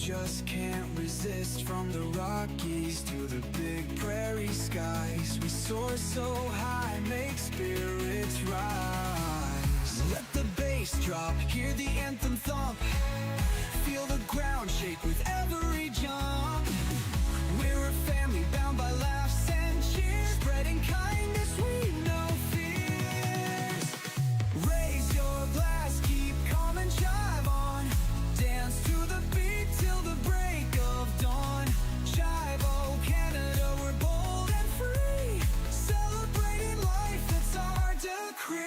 just can't resist. From the Rockies to the big prairie skies, we soar so high, make spirits rise. Let the bass drop, hear the anthem thump, feel the ground shake with every jump. We're a family bound by laughs and cheers, spreading kindness, we know fears. Raise your glass, keep calm and jive on, dance to the beat till the break of dawn. Jive, oh Canada, we're bold and free, celebrating life, that's our decree.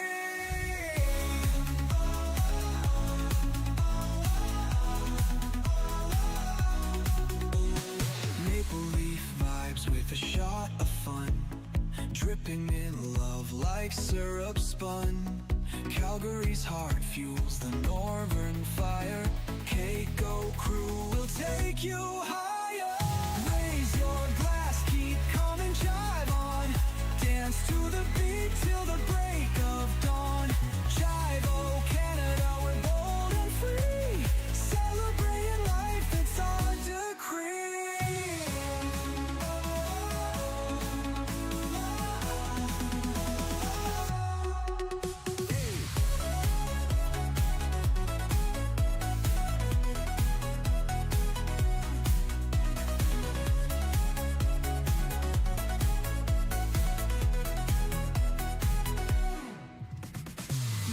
With a shot of fun, dripping in love like syrup spun. Calgary's heart fuels the northern fire. KCCO crew will take you higher. Raise your glass, keep calm and jive on, dance to the beat till the break of dawn. Jive, oh Canada, we're bold and free, celebrating life, it's our decree.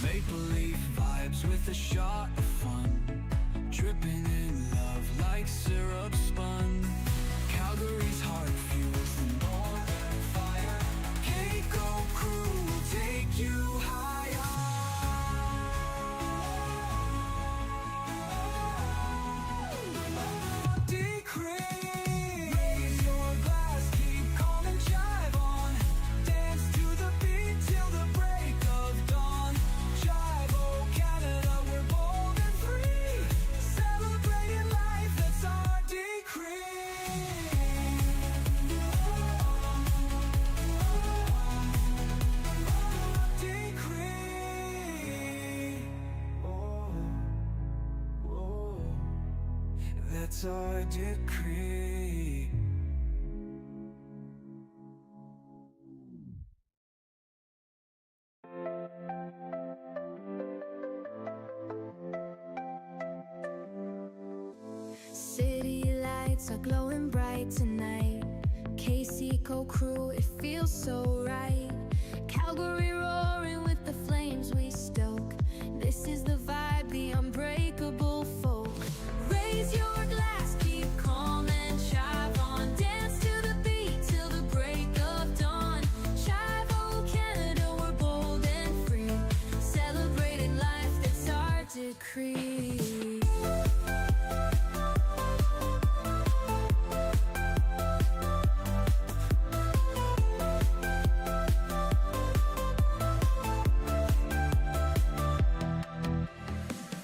Make-believe vibes with a shot of fun, dripping in love like syrup spun. Calgary's heart fuels the northern fire. KCCO crew will take you higher. Decree. Raise your glass, keep calm and jive on, dance to the beat till the break of dawn. Jive, oh Canada, we're bold and free, celebrating life, that's our decree. Decree. Oh, oh, that's our decree. City lights are glowing bright tonight. KCCO crew, it feels so right. Calgary roaring with the flames we stoke. This is the vibe, the unbreakable folk. Raise your glass, keep calm and jive on, dance to the beat till the break of dawn. Jive, oh Canada, we're bold and free, celebrating life, that's our decree.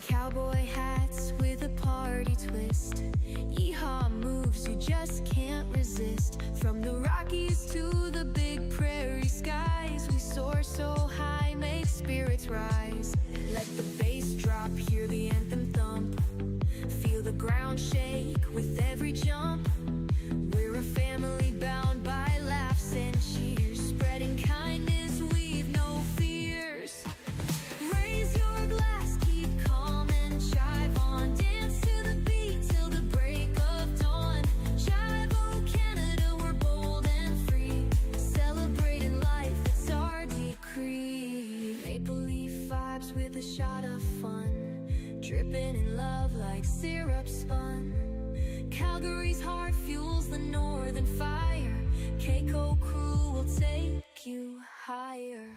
Cowboy hats with a party twist, yeehaw moves you just can't resist. From the Rockies to the big prairie skies, we soar so high, make spirits rise. Let the bass drop, hear the anthem thump, feel the ground shake with every jump. We're a family bound by laughs and cheers, spreading kindness, we've no fears. Raise your glass, keep calm and jive on, dance to the beat till the break of dawn. Jive, oh Canada, we're bold and free, celebrating life, it's our decree. Maple-leaf vibes with a shot of fun, dripping in love like syrup spun. Calgary's heart fuels the northern fire. KCCO crew will take you higher.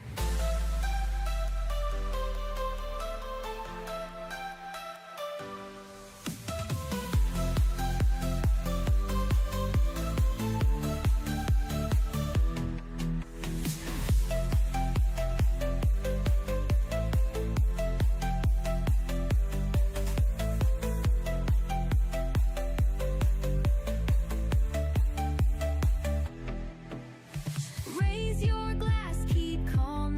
Raise your glass, keep calm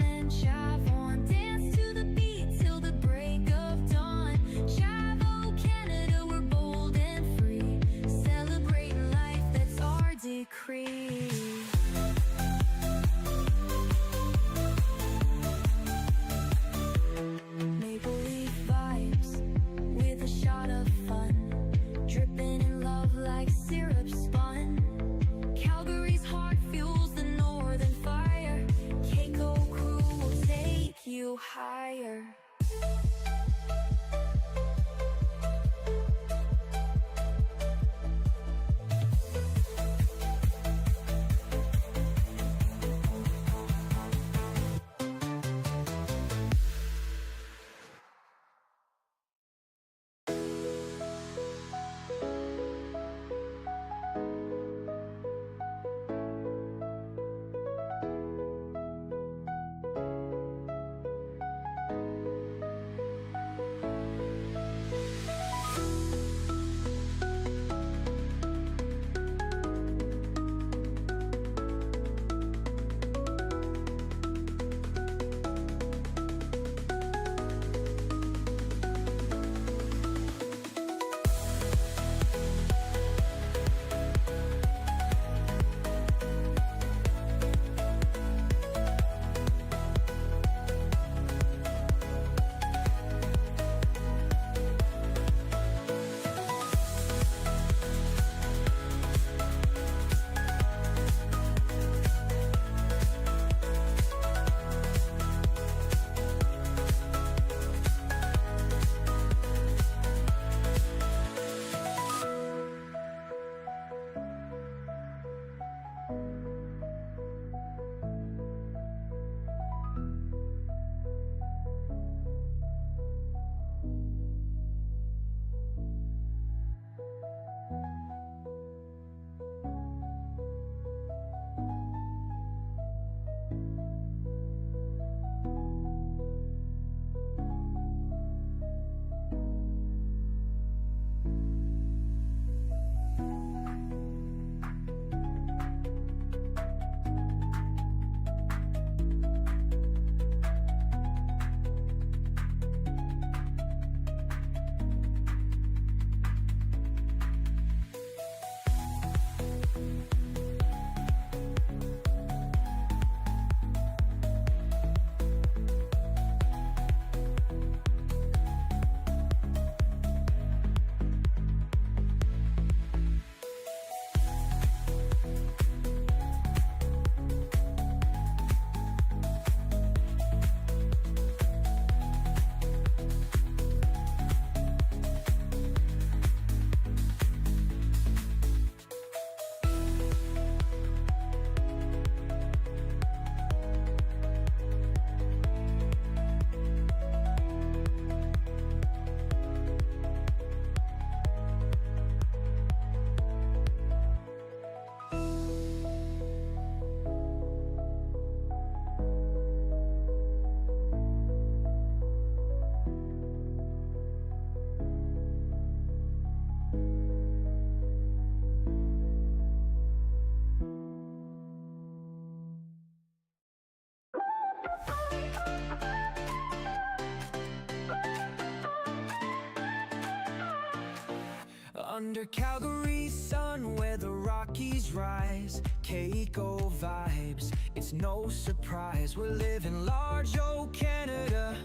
Under Calgary's sun where the Rockies rise, KCCO vibes, it's no surprise. We're living large, oh Canada,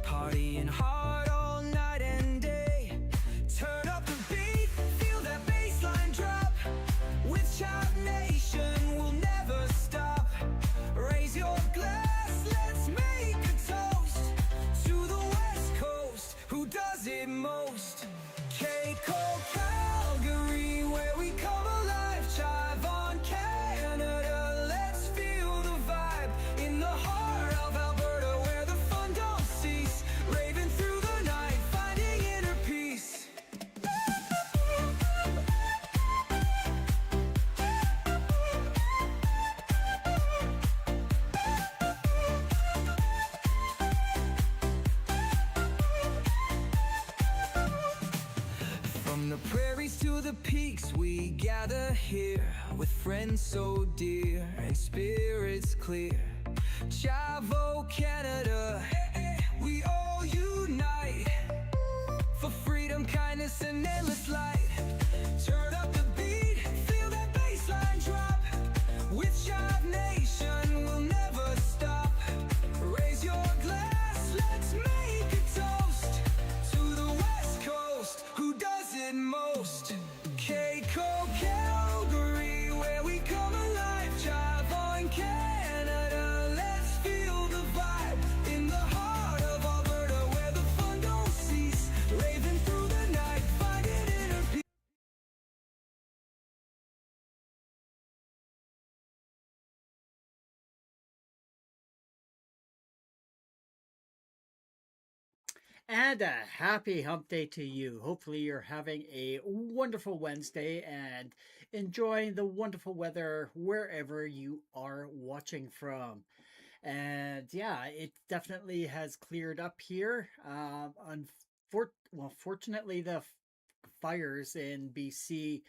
partying hard all night and day. Turn up the beat, feel that bassline drop. With Child Nation, we'll never stop. Raise your glass, let's make a toast to the West Coast, who does it most. KCCO Calgary, where we come alive. Chive on Canada, let's feel the vibe. In the heart of Alberta, where the fun don't cease. Raving through the night, finding inner peace. From the prairies to the peaks, we gather here with friends so dear and spirits clear. Chavo Canada, we all unite for freedom, kindness, and endless light. Turn up the beat, feel that bassline drop. With Chive Nation, we'll never stop. Raise your glass, let's make a toast to the West Coast, who does it most. KCCO Calgary, where we come alive. Chive on Canada, let's feel the vibe. In the heart of Alberta, where the fun don't cease. Raving through the night, finding inner peace. And a happy hump day to you. Hopefully, you're having a wonderful Wednesday and enjoying the wonderful weather wherever you are watching from. And yeah, it definitely has cleared up here. Fortunately, the fires in BC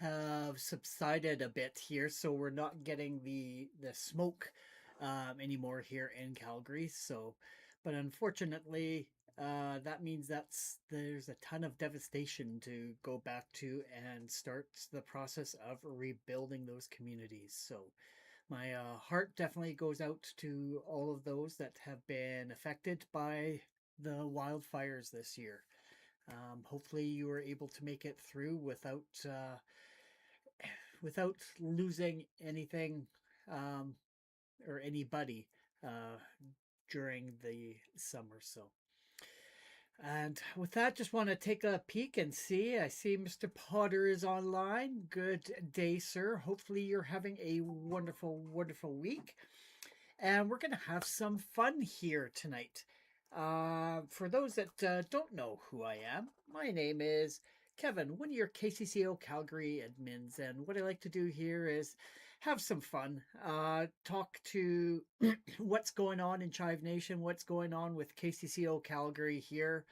have subsided a bit here, so we're not getting the smoke anymore here in Calgary. So, but unfortunately, that means there's a ton of devastation to go back to and start the process of rebuilding those communities. So, my heart definitely goes out to all of those that have been affected by the wildfires this year. Hopefully, you were able to make it through without losing anything um, or anybody uh, during the summer. So, and with that, just want to take a peek and see. I see Mr. Potter is online. Good day, sir. Hopefully, you're having a wonderful, wonderful week. And we're going to have some fun here tonight. For those that don't know who I am, my name is Kevin, one of your KCCO Calgary admins. And what I like to do here is have some fun, talk to what's going on in Chive Nation, what's going on with KCCO Calgary here,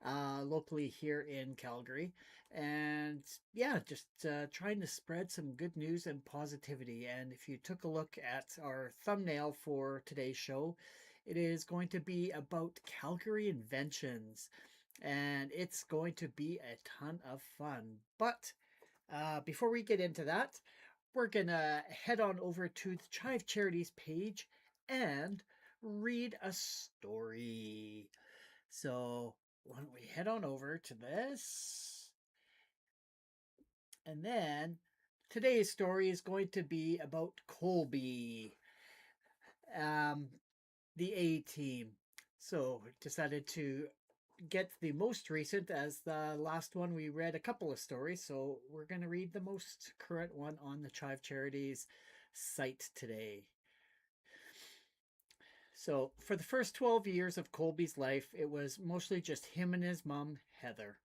locally here in Calgary. And yeah, just trying to spread some good news and positivity. And if you took a look at our thumbnail for today's show, it is going to be about Calgary Inventions. And it's going to be a ton of fun. But before we get into that, we're going to head on over to the Chive Charities page and read a story. So why don't we head on over to this? And then today's story is going to be about Colby, um, the A team. So decided to get the most recent, as the last one we read a couple of stories. So we're going to read the most current one on the Chive Charities site today. So for the first 12 years of Colby's life, it was mostly just him and his mom, Heather.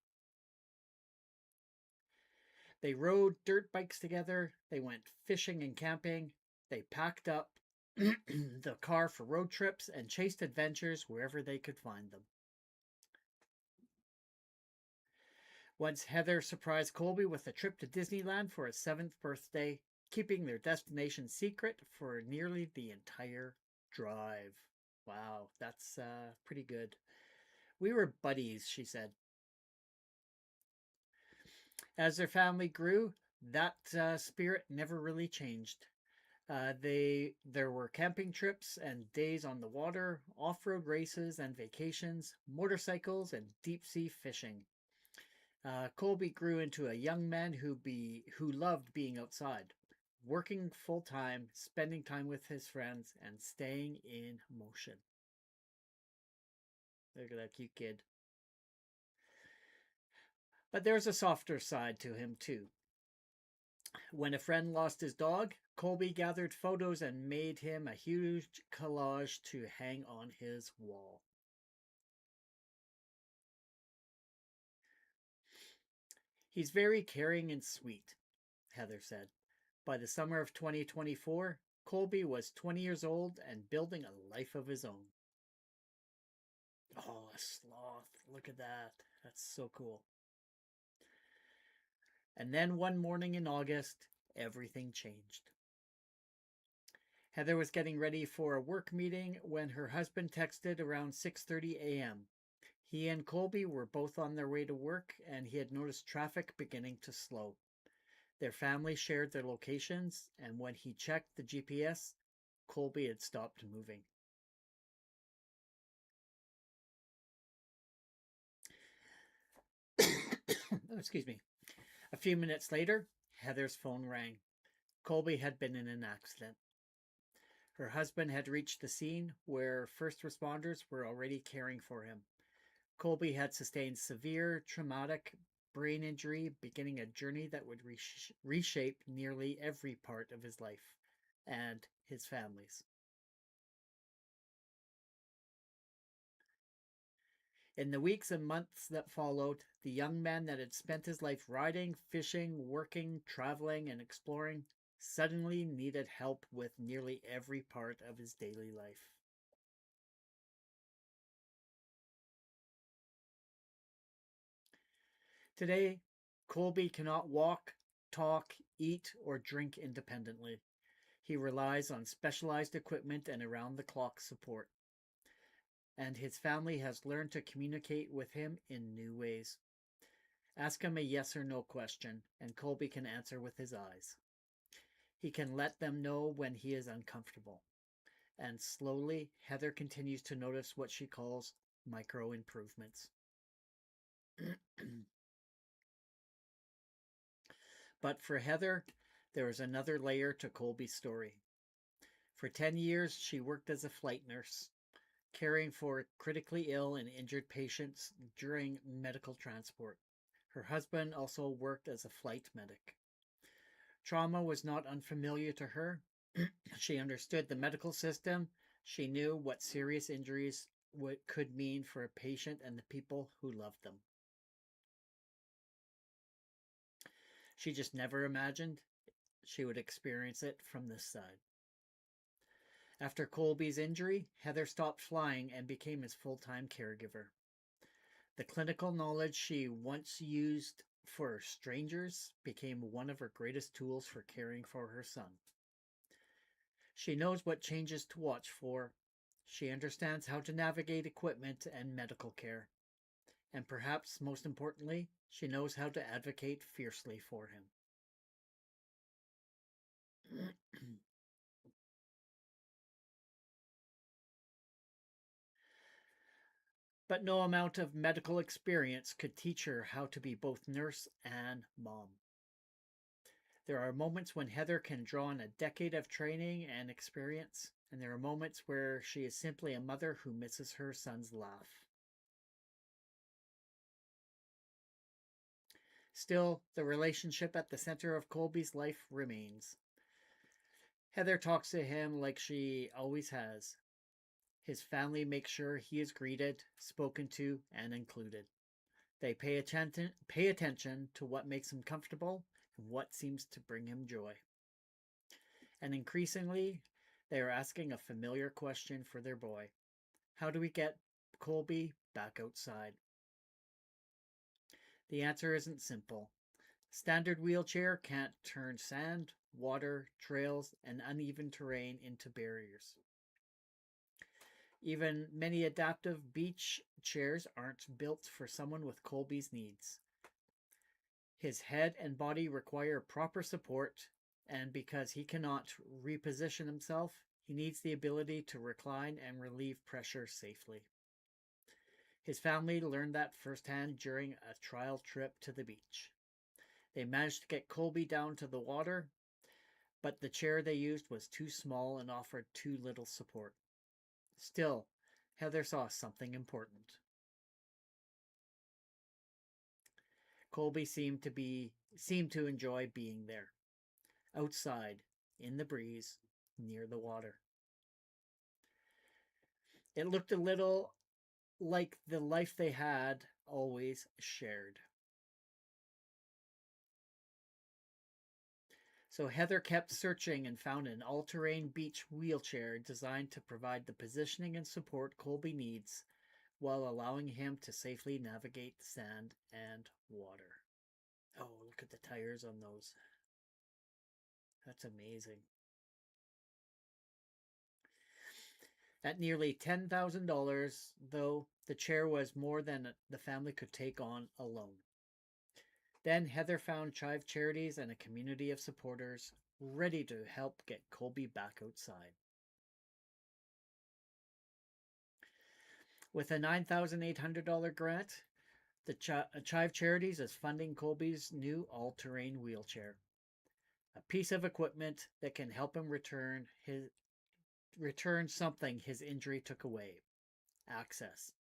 They rode dirt bikes together. They went fishing and camping. They packed up the car for road trips and chased adventures wherever they could find them. Once Heather surprised Colby with a trip to Disneyland for his 7th birthday, keeping their destination secret for nearly the entire drive. Wow, that's pretty good. We were buddies, she said. As their family grew, that spirit never really changed. There were camping trips and days on the water, off-road races and vacations, motorcycles and deep-sea fishing. Colby grew into a young man who loved being outside, working full time, spending time with his friends, and staying in motion. Look at that cute kid. But there's a softer side to him too. When a friend lost his dog, Colby gathered photos and made him a huge collage to hang on his wall. He's very caring and sweet, Heather said. By the summer of 2024, Colby was 20 years old and building a life of his own. Oh, a sloth. Look at that. That's so cool. And then one morning in August, everything changed. Heather was getting ready for a work meeting when her husband texted around 6:30 a.m. He and Colby were both on their way to work and he had noticed traffic beginning to slow. Their family shared their locations, and when he checked the GPS, Colby had stopped moving. Oh, excuse me. A few minutes later, Heather's phone rang. Colby had been in an accident. Her husband had reached the scene where first responders were already caring for him. Colby had sustained severe traumatic brain injury, beginning a journey that would reshape nearly every part of his life and his family's. In the weeks and months that followed, the young man that had spent his life riding, fishing, working, traveling, and exploring suddenly needed help with nearly every part of his daily life. Today, Colby cannot walk, talk, eat, or drink independently. He relies on specialized equipment and around the clock support. And his family has learned to communicate with him in new ways. Ask him a yes or no question, and Colby can answer with his eyes. He can let them know when he is uncomfortable. And slowly, Heather continues to notice what she calls micro improvements. But for Heather, there is another layer to Colby's story. For 10 years, she worked as a flight nurse, caring for critically ill and injured patients during medical transport. Her husband also worked as a flight medic. Trauma was not unfamiliar to her. She understood the medical system. She knew what serious injuries could mean for a patient and the people who loved them. She just never imagined she would experience it from this side. After Colby's injury, Heather stopped flying and became his full-time caregiver. The clinical knowledge she once used for strangers became one of her greatest tools for caring for her son. She knows what changes to watch for. She understands how to navigate equipment and medical care. And perhaps most importantly, she knows how to advocate fiercely for him. But no amount of medical experience could teach her how to be both nurse and mom. There are moments when Heather can draw on a decade of training and experience, and there are moments where she is simply a mother who misses her son's laugh. Still, the relationship at the center of Colby's life remains. Heather talks to him like she always has. His family makes sure he is greeted, spoken to, and included. They pay attention to what makes him comfortable and what seems to bring him joy. And increasingly, they are asking a familiar question for their boy. How do we get Colby back outside? The answer isn't simple. Standard wheelchair can't turn sand, water, trails, and uneven terrain into barriers. Even many adaptive beach chairs aren't built for someone with Colby's needs. His head and body require proper support, and because he cannot reposition himself, he needs the ability to recline and relieve pressure safely. His family learned that firsthand during a trial trip to the beach. They managed to get Colby down to the water, but the chair they used was too small and offered too little support. Still, Heather saw something important. Colby seemed to enjoy being there, outside, in the breeze, near the water. It looked a little like the life they had always shared. So Heather kept searching and found an all-terrain beach wheelchair designed to provide the positioning and support Colby needs while allowing him to safely navigate the sand and water. Oh, look at the tires on those. That's amazing. At nearly $10,000, though, the chair was more than the family could take on alone. Then Heather found Chive Charities and a community of supporters ready to help get Colby back outside. With a $9,800 grant, the Chive Charities is funding Colby's new all-terrain wheelchair, a piece of equipment that can help him return something his injury took away: access.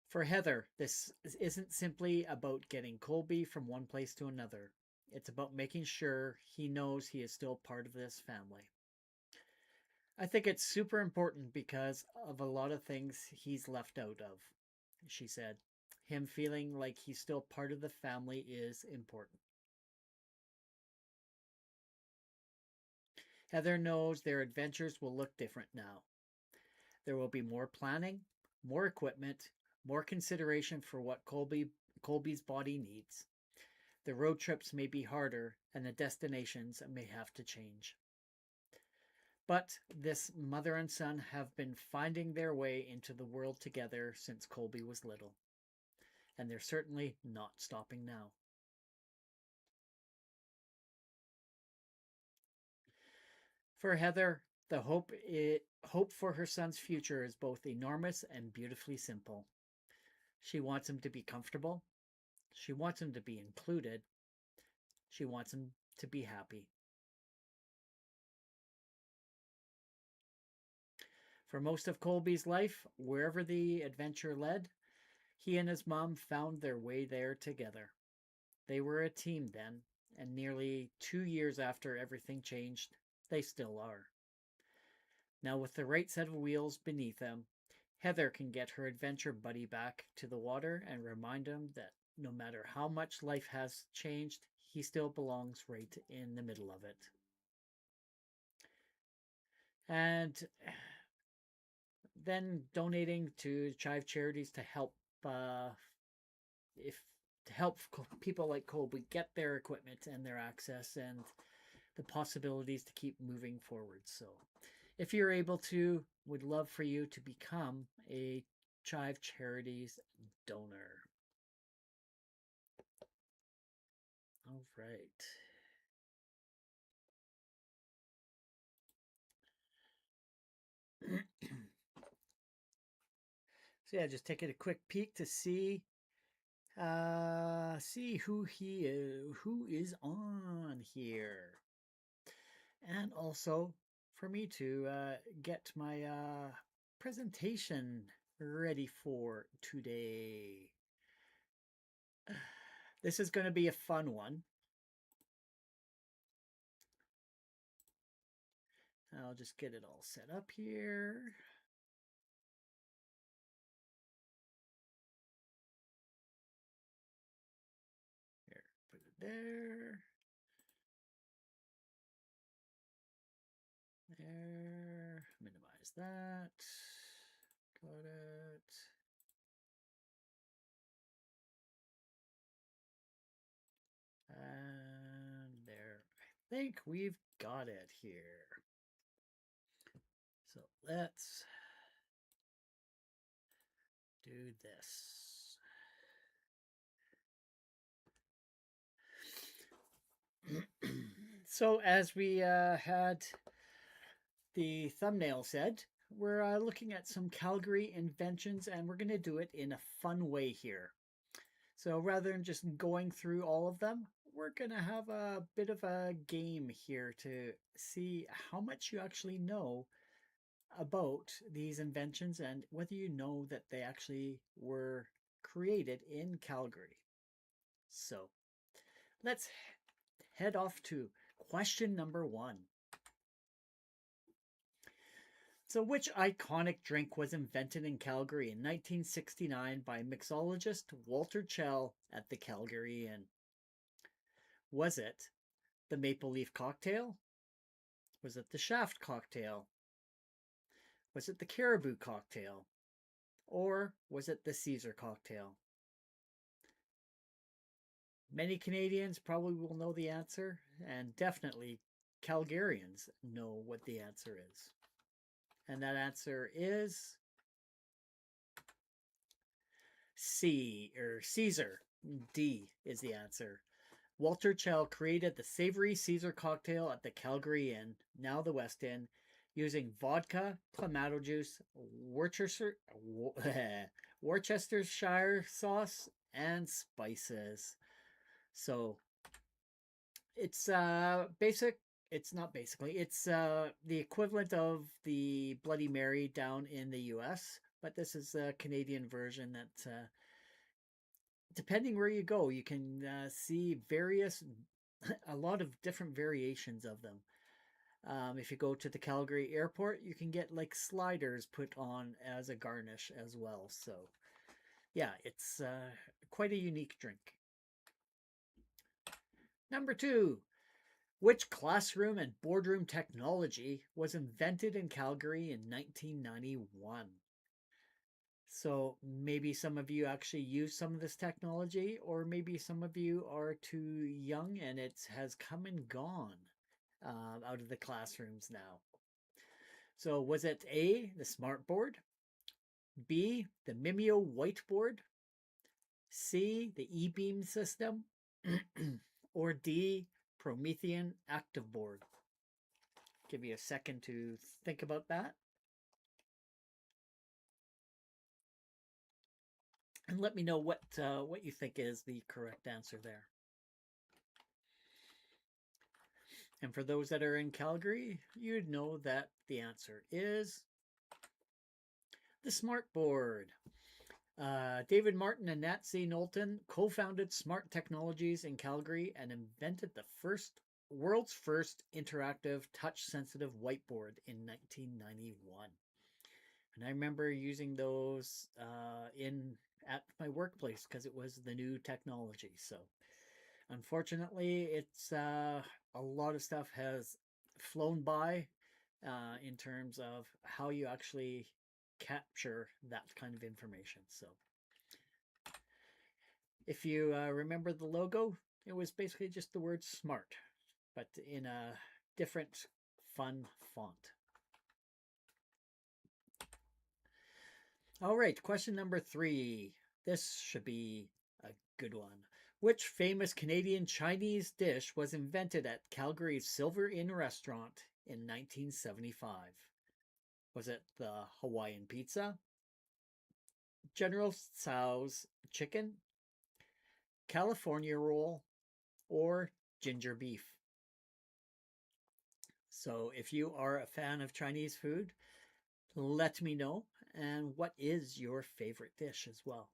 For Heather, this isn't simply about getting Colby from one place to another. It's about making sure he knows he is still part of this family. I think it's super important because of a lot of things he's left out of, she said. Him feeling like he's still part of the family is important. Heather knows their adventures will look different now. There will be more planning, more equipment, more consideration for what Colby's body needs. The road trips may be harder and the destinations may have to change. But this mother and son have been finding their way into the world together since Colby was little. And they're certainly not stopping now. For Heather, the hope for her son's future is both enormous and beautifully simple. She wants him to be comfortable. She wants him to be included. She wants him to be happy. For most of Colby's life, wherever the adventure led, he and his mom found their way there together. They were a team then, and nearly 2 years after everything changed, they still are. Now, with the right set of wheels beneath them, Heather can get her adventure buddy back to the water and remind him that no matter how much life has changed, he still belongs right in the middle of it. And then donating to Chive Charities to help people like Colby get their equipment and their access and the possibilities to keep moving forward. So if you're able to, would love for you to become a Chive Charities donor. All right. So yeah, just taking a quick peek to see who is on here, and also for me to get my presentation ready for today. This is going to be a fun one. I'll just get it all set up here. Here, put it there. There. Minimize that. Got it. And there. I think we've got it here. So let's do this. So, as we had the thumbnail said, we're looking at some Calgary inventions, and we're going to do it in a fun way here. So, rather than just going through all of them, we're going to have a bit of a game here to see how much you actually know about these inventions and whether you know that they actually were created in Calgary. So, let's head off to question number 1. So, which iconic drink was invented in Calgary in 1969 by mixologist Walter Chell at the Calgary Inn? Was it the Maple Leaf Cocktail? Was it the Shaft Cocktail? Was it the Caribou Cocktail? Or was it the Caesar Cocktail? Many Canadians probably will know the answer, and definitely Calgarians know what the answer is. And that answer is C, or Caesar. D is the answer. Walter Chell created the savory Caesar cocktail at the Calgary Inn, now the West Inn, using vodka, clamato juice, Worcestershire sauce, and spices. So it's basic. It's not basically. It's the equivalent of the Bloody Mary down in the U.S., but this is a Canadian version that, depending where you go, you can see a lot of different variations of them. If you go to the Calgary airport, you can get like sliders put on as a garnish as well. So, yeah, it's quite a unique drink. Number 2. Which classroom and boardroom technology was invented in Calgary in 1991? So maybe some of you actually use some of this technology, or maybe some of you are too young and it has come and gone out of the classrooms now. So was it A, the smartboard, B, the Mimeo whiteboard, C, the e-beam system, or D, Promethean active board? Give you a second to think about that. And let me know what you think is the correct answer there. And for those that are in Calgary, you'd know that the answer is the smartboard. David Martin and Nat C. Knowlton co-founded Smart Technologies in Calgary and invented the world's first interactive touch-sensitive whiteboard in 1991. And I remember using those at my workplace because it was the new technology. So unfortunately, it's a lot of stuff has flown by in terms of how you actually capture that kind of information. So if you remember the logo, it was basically just the word smart, but in a different fun font. All right, question number 3. This should be a good one. Which famous Canadian Chinese dish was invented at Calgary's Silver Inn restaurant in 1975? Was it the Hawaiian pizza, General Tso's chicken, California roll, or ginger beef? So if you are a fan of Chinese food, let me know. And what is your favorite dish as well?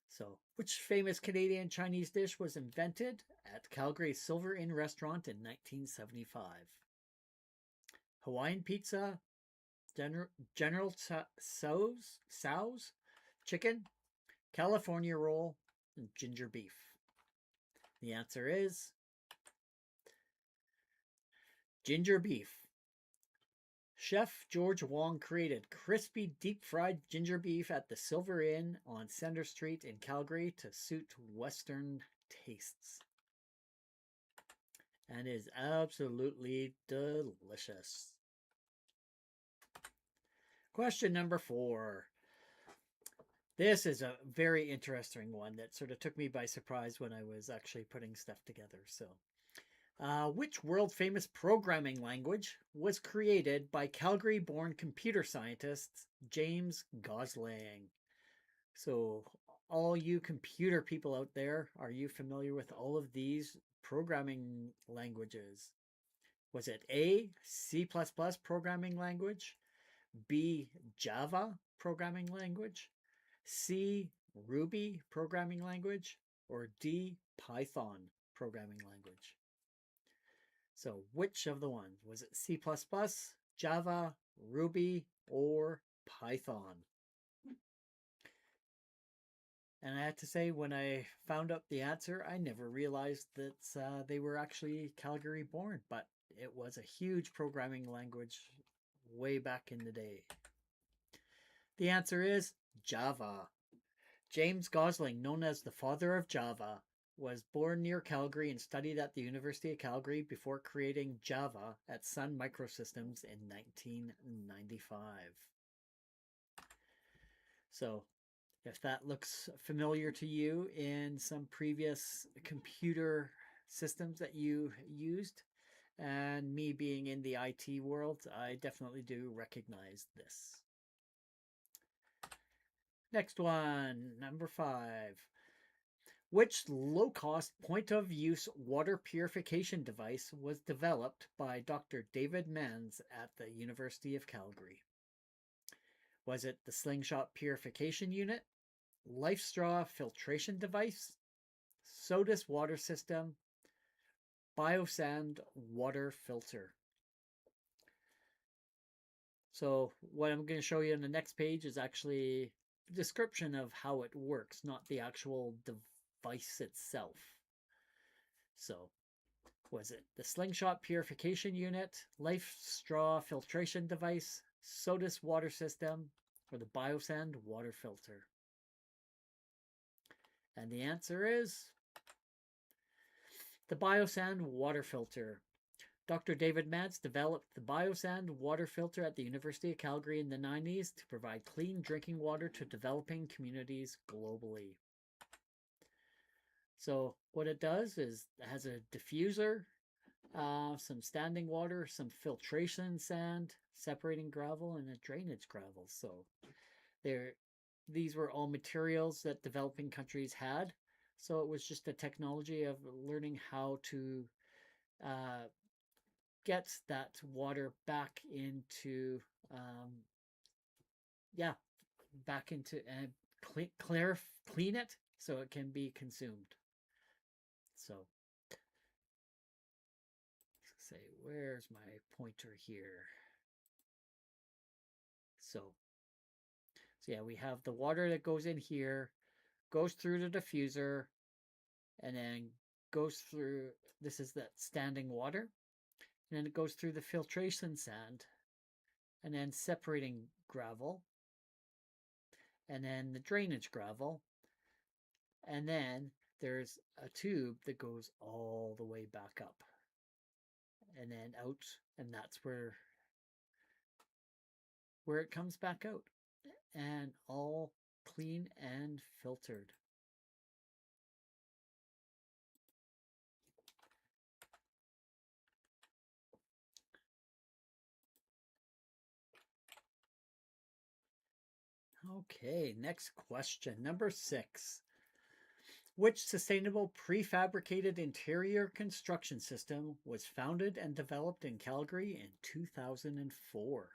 So, which famous Canadian Chinese dish was invented at Calgary's Silver Inn restaurant in 1975? Hawaiian pizza, General Tso's chicken, California roll, and ginger beef. The answer is ginger beef. Chef George Wong created crispy deep-fried ginger beef at the Silver Inn on Center Street in Calgary to suit Western tastes. And is absolutely delicious. Question number 4. This is a very interesting one that sort of took me by surprise when I was actually putting stuff together. So, Which world-famous programming language was created by Calgary-born computer scientist James Gosling? So, all you computer people out there, are you familiar with all of these programming languages? Was it A, C++ programming language, B, Java programming language, C, Ruby programming language, or D, Python programming language? So, which of the ones? Was it C++, Java, Ruby, or Python? And I have to say, when I found out the answer, I never realized that they were actually Calgary born, but it was a huge programming language way back in the day. The answer is Java. James Gosling, known as the father of Java, was born near Calgary and studied at the University of Calgary before creating Java at Sun Microsystems in 1995. So, if that looks familiar to you in some previous computer systems that you used, and me being in the IT world, I definitely do recognize this. Next one, number 5. Which low-cost point-of-use water purification device was developed by Dr. David Manns at the University of Calgary? Was it the Slingshot Purification Unit, Life Straw Filtration Device, Sodus Water System, Biosand Water Filter? So what I'm going to show you on the next page is actually a description of how it works, not the actual device itself. So was it the Slingshot Purification Unit, Life Straw Filtration Device, Sodus Water System, or the Biosand Water Filter? And the answer is the Biosand Water Filter. Dr. David Manns developed the Biosand water filter at the University of Calgary in the 90s to provide clean drinking water to developing communities globally. So what it does is it has a diffuser, some standing water, some filtration sand, separating gravel, and a drainage gravel. So these were all materials that developing countries had. So it was just a technology of learning how to get that water back into, back into and clean it so it can be consumed. So, let's say, where's my pointer here? So yeah, we have the water that goes in here, goes through the diffuser, and then goes through, this is that standing water, and then it goes through the filtration sand, and then separating gravel, and then the drainage gravel, and then there's a tube that goes all the way back up and then out, and that's where it comes back out, and all clean and filtered. Okay, next question, number 6. Which sustainable prefabricated interior construction system was founded and developed in Calgary in 2004?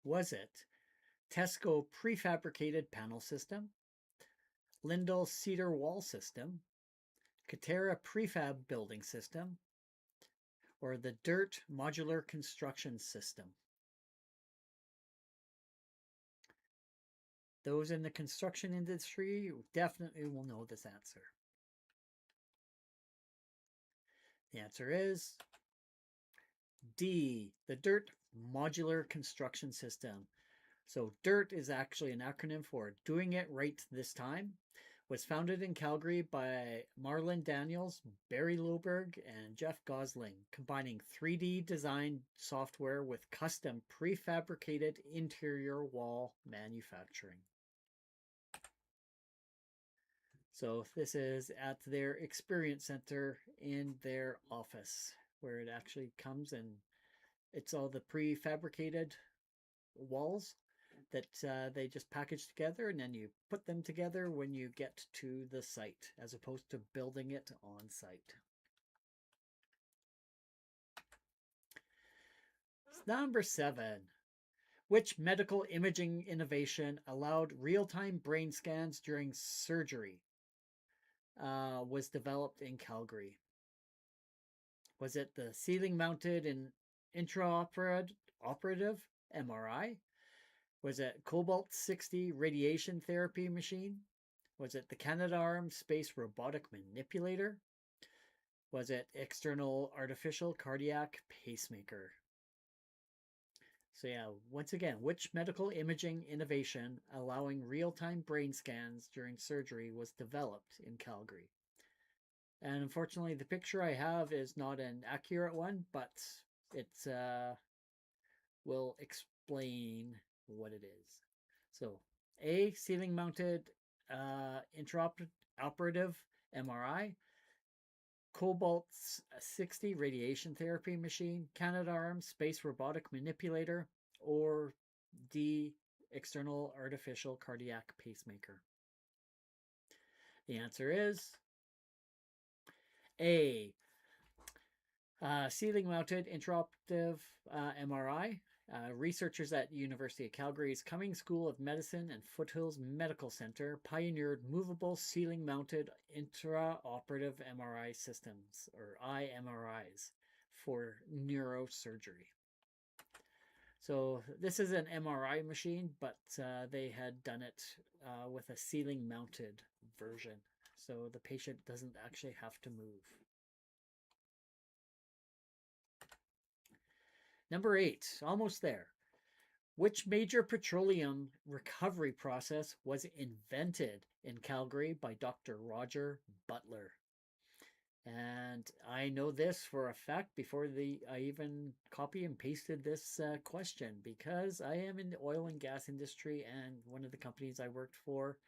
Was it Tesco prefabricated panel system, Lindell cedar wall system, Katera prefab building system, or the Dirt modular construction system? Those in the construction industry definitely will know this answer. The answer is D, the Dirt modular construction system. So DIRT is actually an acronym for Doing It Right This Time. Was founded in Calgary by Marlon Daniels, Barry Loberg, and Jeff Gosling, combining 3D design software with custom prefabricated interior wall manufacturing. So this is at their experience center in their office, where it actually comes, and it's all the prefabricated walls that they just package together, and then you put them together when you get to the site, as opposed to building it on site. Number 7. Which medical imaging innovation allowed real-time brain scans during surgery was developed in Calgary? Was it the ceiling-mounted and intraoperative MRI? Was it Cobalt-60 radiation therapy machine? Was it the Canadarm space robotic manipulator? Was it external artificial cardiac pacemaker? So yeah, once again, which medical imaging innovation allowing real-time brain scans during surgery was developed in Calgary? And unfortunately, the picture I have is not an accurate one, but it will explain what it is. So, A, ceiling-mounted intraoperative MRI, Cobalt-60 radiation therapy machine, Canadarm space robotic manipulator, or D, external artificial cardiac pacemaker. The answer is A, ceiling-mounted intraoperative MRI. Researchers at University of Calgary's Cummings School of Medicine and Foothills Medical Center pioneered movable ceiling-mounted intraoperative MRI systems, or IMRIs, for neurosurgery. So this is an MRI machine, but they had done it with a ceiling-mounted version, so the patient doesn't actually have to move. Number 8, almost there. Which major petroleum recovery process was invented in Calgary by Dr. Roger Butler? And I know this for a fact before I even copy and pasted this question, because I am in the oil and gas industry, and one of the companies I worked for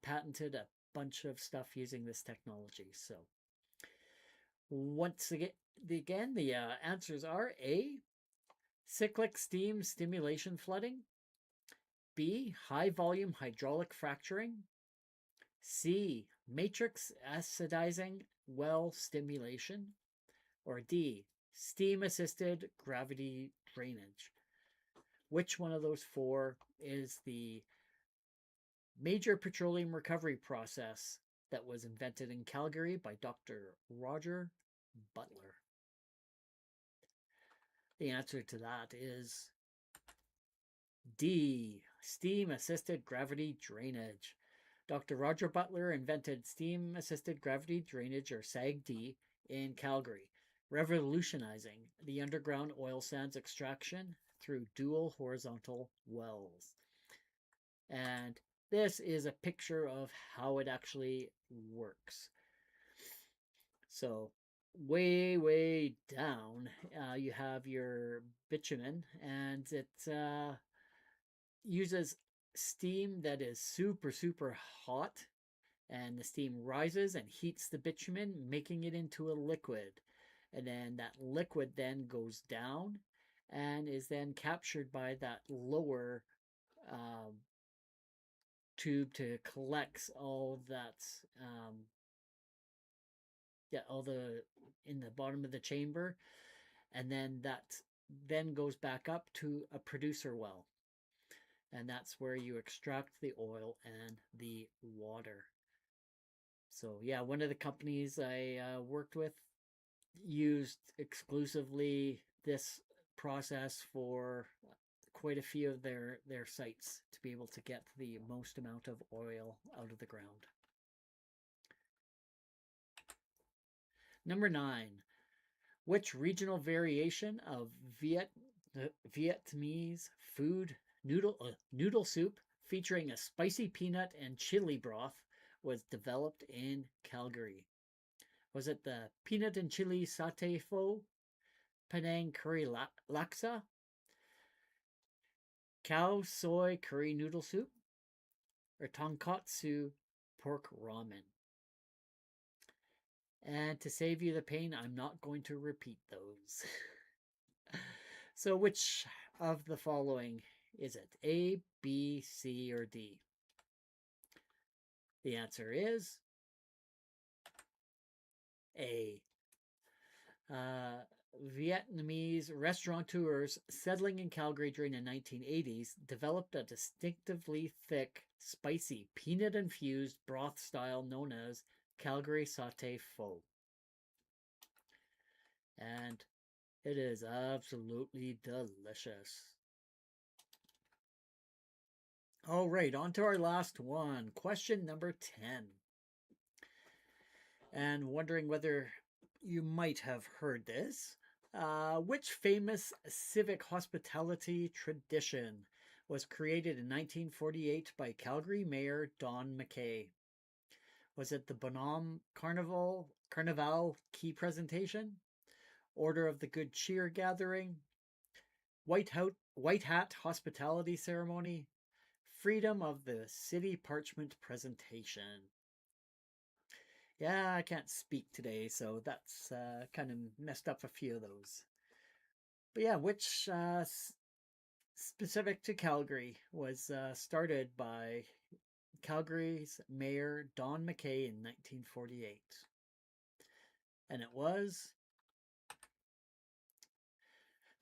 patented a bunch of stuff using this technology. So once again, the answers are A, cyclic steam stimulation flooding, B, high volume hydraulic fracturing, C, matrix acidizing well stimulation, or D, steam assisted gravity drainage. Which one of those 4 is the major petroleum recovery process that was invented in Calgary by Dr. Roger Butler? The answer to that is D, steam-assisted gravity drainage. Dr. Roger Butler invented steam-assisted gravity drainage, or SAGD, in Calgary, revolutionizing the underground oil sands extraction through dual horizontal wells. And this is a picture of how it actually works. So way down, you have your bitumen, and it uses steam that is super hot, and the steam rises and heats the bitumen, making it into a liquid, and then that liquid then goes down and is then captured by that lower tube to collect all that all the in the bottom of the chamber, and then that then goes back up to a producer well, and that's where you extract the oil and the water. So yeah, one of the companies I worked with used exclusively this process for quite a few of their sites to be able to get the most amount of oil out of the ground. Number 9, which regional variation of Vietnamese food noodle soup featuring a spicy peanut and chili broth was developed in Calgary? Was it the peanut and chili satay pho, Penang curry laksa, cow soy curry noodle soup, or tonkatsu pork ramen. And to save you the pain, I'm not going to repeat those. So which of the following is it? A, B, C, or D? The answer is A. Vietnamese restaurateurs settling in Calgary during the 1980s developed a distinctively thick, spicy, peanut-infused broth style known as Calgary Sauté Pho. And it is absolutely delicious. All right, on to our last one. Question number 10. And wondering whether you might have heard this. Which famous civic hospitality tradition was created in 1948 by Calgary Mayor Don McKay? Was it the Bonhomme Carnival Key Presentation? Order of the Good Cheer Gathering? White Hat Hospitality Ceremony? Freedom of the City Parchment Presentation? Yeah, I can't speak today, so that's kind of messed up a few of those. But yeah, which specific to Calgary was started by Calgary's Mayor Don McKay in 1948? And it was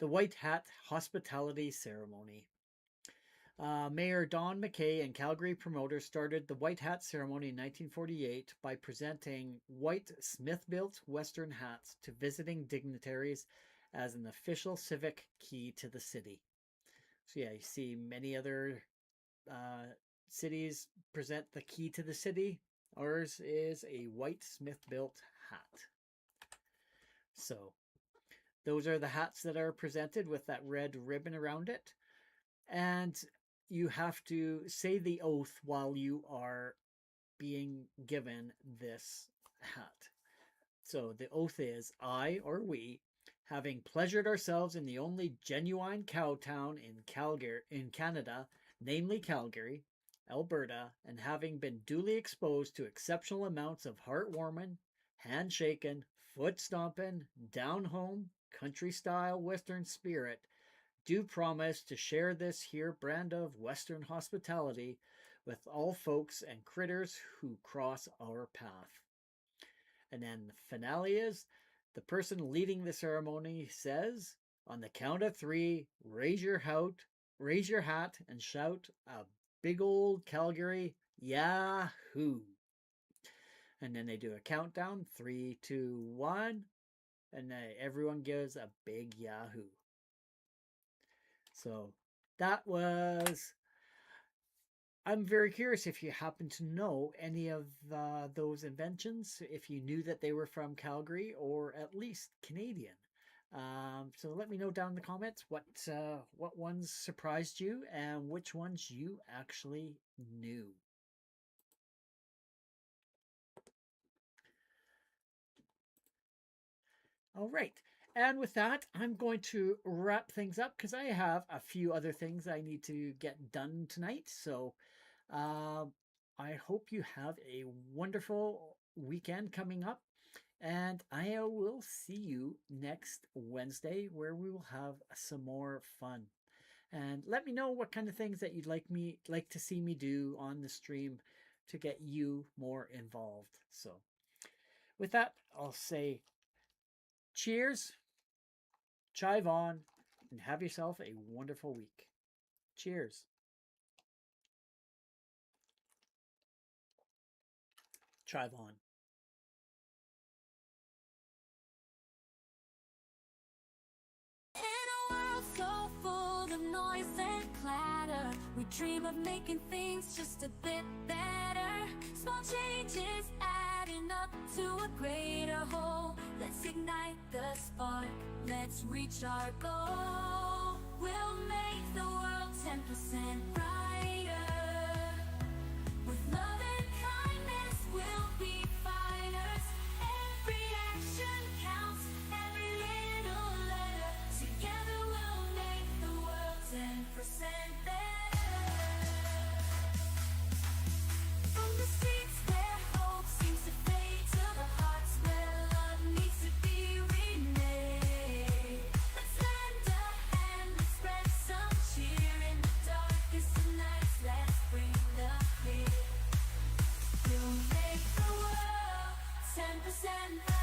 the White Hat Hospitality Ceremony. Mayor Don McKay and Calgary promoters started the White Hat Ceremony in 1948 by presenting white Smith-built Western hats to visiting dignitaries as an official civic key to the city. So yeah, you see many other cities present the key to the city. Ours is a white Smith-built hat. So those are the hats that are presented with that red ribbon around it. And you have to say the oath while you are being given this hat. So the oath is, I or we, having pleasured ourselves in the only genuine cow town in Canada, namely Calgary, Alberta, and having been duly exposed to exceptional amounts of heartwarming, handshaking, foot stomping, down home, country style Western spirit, do promise to share this here brand of Western hospitality with all folks and critters who cross our path. And then the finale is, the person leading the ceremony says, on the count of 3, raise your hat and shout a big old Calgary Yahoo. And then they do a countdown, 3, 2, 1, and then everyone gives a big Yahoo. So that was, I'm very curious if you happen to know any of those inventions, if you knew that they were from Calgary or at least Canadian. So let me know down in the comments what ones surprised you and which ones you actually knew. All right. And with that, I'm going to wrap things up because I have a few other things I need to get done tonight. So I hope you have a wonderful weekend coming up. And I will see you next Wednesday where we will have some more fun. And let me know what kind of things that you'd like to see me do on the stream to get you more involved. So with that, I'll say cheers, chive on, and have yourself a wonderful week. Cheers. Chive on. In a world so full of noise and clatter, we dream of making things just a bit better. Small changes adding up to a greater whole. Let's ignite the spark, let's reach our goal. We'll make the world 10% brighter. With love and kindness, we'll be fighters. Every action counts, every little letter. Together we'll make the world 10% better. From the streets 100%.